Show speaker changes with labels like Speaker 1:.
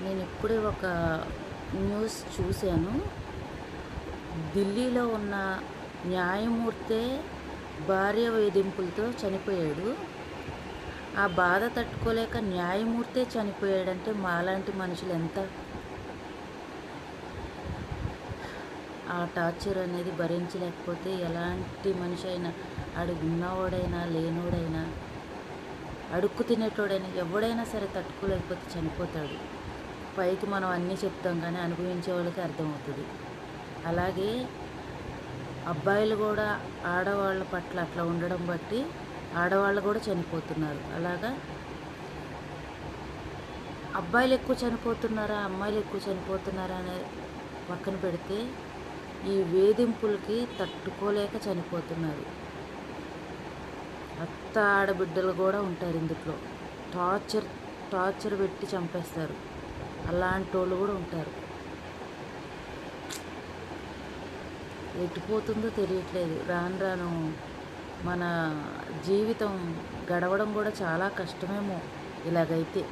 Speaker 1: నేను ఇప్పుడే ఒక న్యూస్ చూశాను. ఢిల్లీలో ఉన్న న్యాయమూర్తే భార్య వేధింపులతో చనిపోయాడు. ఆ బాధ తట్టుకోలేక న్యాయమూర్తే చనిపోయాడంటే మాలాంటి మనుషులు ఎంత ఆ టార్చర్ అనేది భరించలేకపోతే ఎలాంటి మనిషి అయినా, ఆడు ఉన్నవాడైనా లేనోడైనా అడుక్కు తినేటోడైనా ఎవడైనా సరే తట్టుకోలేకపోతే చనిపోతాడు. పైకి మనం అన్నీ చెప్తాం కానీ అనుభవించే వాళ్ళకి అర్థమవుతుంది. అలాగే అబ్బాయిలు కూడా ఆడవాళ్ళ పట్ల అట్లా ఉండడం బట్టి ఆడవాళ్ళు కూడా చనిపోతున్నారు. అలాగా అబ్బాయిలు ఎక్కువ చనిపోతున్నారా అమ్మాయిలు ఎక్కువ చనిపోతున్నారా అనే పక్కన పెడితే ఈ వేధింపులకి తట్టుకోలేక చనిపోతున్నారు. అత్త ఆడబిడ్డలు కూడా ఉంటారు ఇందులో. టార్చర్ పెట్టి చంపేస్తారు. అలాంటి వాళ్ళు కూడా ఉంటారు. ఎటుపోతుందో తెలియట్లేదు. రాను రాను మన జీవితం గడవడం కూడా చాలా కష్టమేమో ఇలాగైతే.